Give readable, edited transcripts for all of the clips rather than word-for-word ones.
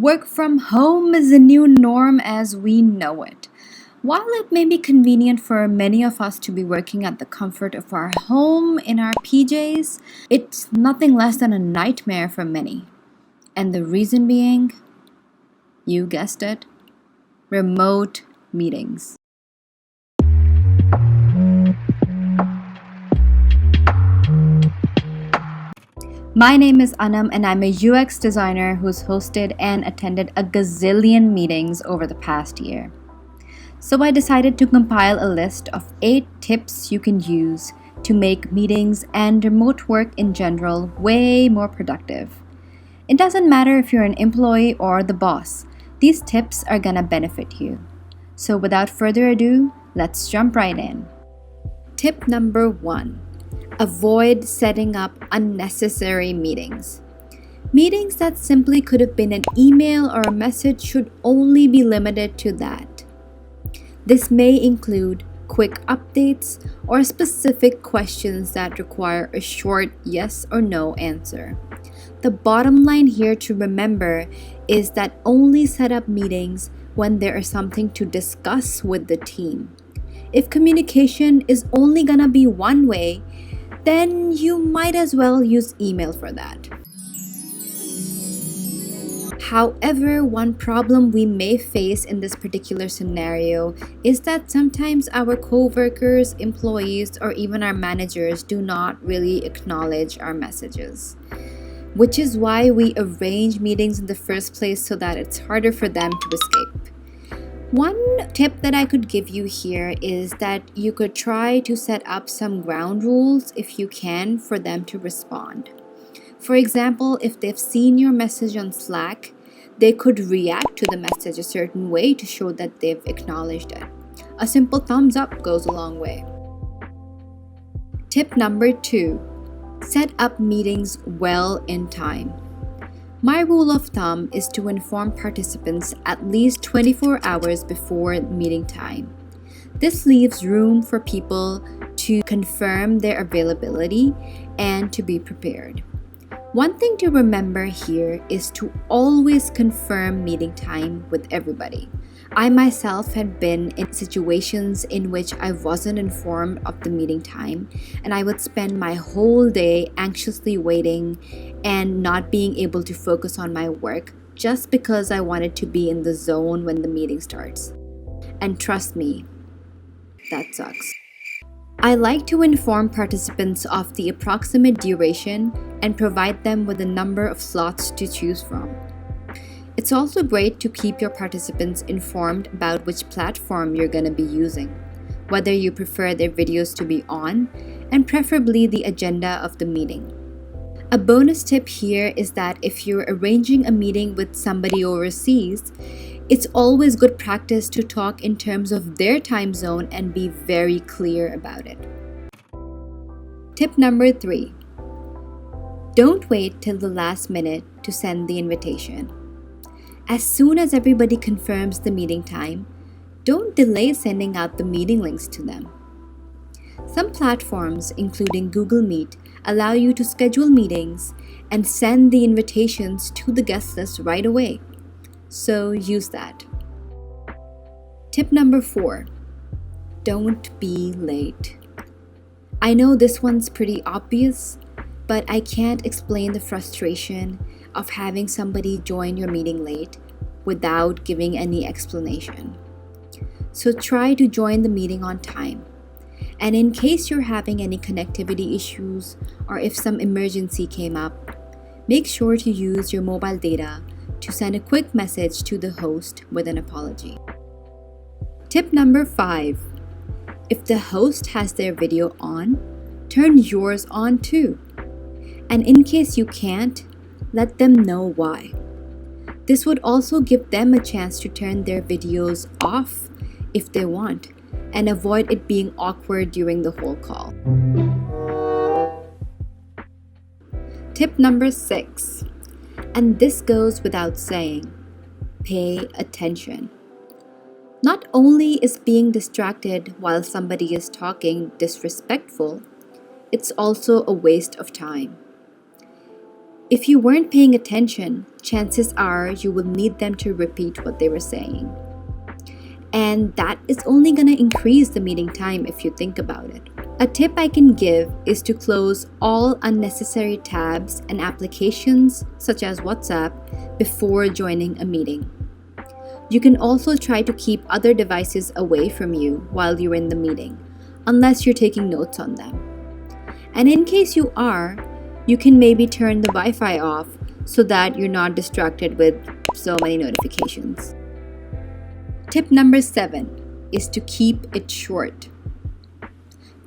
Work from home is the new norm as we know it. While it may be convenient for many of us to be working at the comfort of our home in our PJs, it's nothing less than a nightmare for many. And the reason being, you guessed it, remote meetings. My name is Anam, and I'm a UX designer who's hosted and attended a gazillion meetings over the past year. So I decided to compile a list of 8 tips you can use to make meetings and remote work in general way more productive. It doesn't matter if you're an employee or the boss, these tips are gonna benefit you. So without further ado, let's jump right in. Tip number 1. Avoid setting up unnecessary meetings. Meetings that simply could have been an email or a message should only be limited to that. This may include quick updates or specific questions that require a short yes or no answer. The bottom line here to remember is that only set up meetings when there is something to discuss with the team. If communication is only gonna be one way, then you might as well use email for that. However, one problem we may face in this particular scenario is that sometimes our coworkers, employees, or even our managers do not really acknowledge our messages, which is why we arrange meetings in the first place so that it's harder for them to escape. One tip that I could give you here is that you could try to set up some ground rules if you can for them to respond. For example, if they've seen your message on Slack, they could react to the message a certain way to show that they've acknowledged it. A simple thumbs up goes a long way. Tip number 2. Set up meetings well in time. My rule of thumb is to inform participants at least 24 hours before meeting time. This leaves room for people to confirm their availability and to be prepared. One thing to remember here is to always confirm meeting time with everybody. I myself had been in situations in which I wasn't informed of the meeting time, and I would spend my whole day anxiously waiting and not being able to focus on my work just because I wanted to be in the zone when the meeting starts. And trust me, that sucks. I like to inform participants of the approximate duration and provide them with a number of slots to choose from. It's also great to keep your participants informed about which platform you're going to be using, whether you prefer their videos to be on, and preferably the agenda of the meeting. A bonus tip here is that if you're arranging a meeting with somebody overseas, it's always good practice to talk in terms of their time zone and be very clear about it. Tip number 3. Don't wait till the last minute to send the invitation. As soon as everybody confirms the meeting time, don't delay sending out the meeting links to them. Some platforms, including Google Meet, allow you to schedule meetings and send the invitations to the guest list right away. So use that. Tip number 4. Don't be late. I know this one's pretty obvious, but I can't explain the frustration of having somebody join your meeting late without giving any explanation. So try to join the meeting on time. And in case you're having any connectivity issues or if some emergency came up, make sure to use your mobile data to send a quick message to the host with an apology. Tip number 5. If the host has their video on, turn yours on too. And in case you can't, let them know why. This would also give them a chance to turn their videos off if they want and avoid it being awkward during the whole call. Tip number 6, and this goes without saying, pay attention. Not only is being distracted while somebody is talking disrespectful, it's also a waste of time. If you weren't paying attention, chances are you will need them to repeat what they were saying. And that is only going to increase the meeting time if you think about it. A tip I can give is to close all unnecessary tabs and applications, such as WhatsApp, before joining a meeting. You can also try to keep other devices away from you while you're in the meeting, unless you're taking notes on them. And in case you are, you can maybe turn the Wi-Fi off so that you're not distracted with so many notifications. Tip number 7 is to keep it short.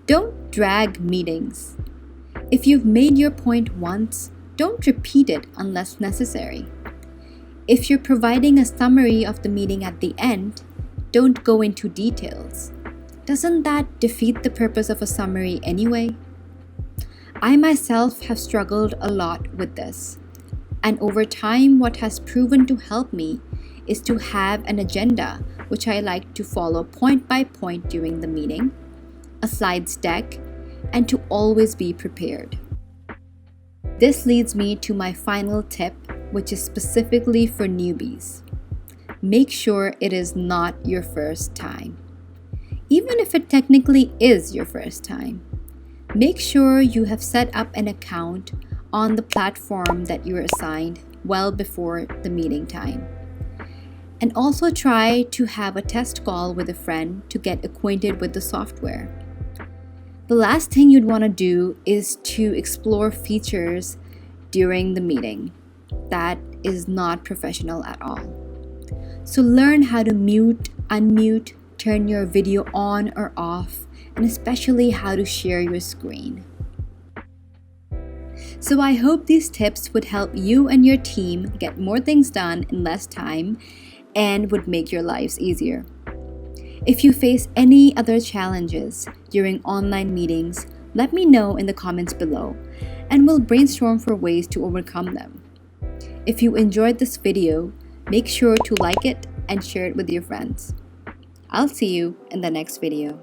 Don't drag meetings. If you've made your point once, don't repeat it unless necessary. If you're providing a summary of the meeting at the end, don't go into details. Doesn't that defeat the purpose of a summary anyway? I myself have struggled a lot with this, and over time what has proven to help me is to have an agenda which I like to follow point by point during the meeting, a slides deck, and to always be prepared. This leads me to my final tip, which is specifically for newbies. Make sure it is not your first time. Even if it technically is your first time, make sure you have set up an account on the platform that you're assigned well before the meeting time. And also try to have a test call with a friend to get acquainted with the software. The last thing you'd want to do is to explore features during the meeting. That is not professional at all. So learn how to mute, unmute, turn your video on or off, and especially how to share your screen. So I hope these tips would help you and your team get more things done in less time and would make your lives easier. If you face any other challenges during online meetings, let me know in the comments below, and we'll brainstorm for ways to overcome them. If you enjoyed this video, make sure to like it and share it with your friends. I'll see you in the next video.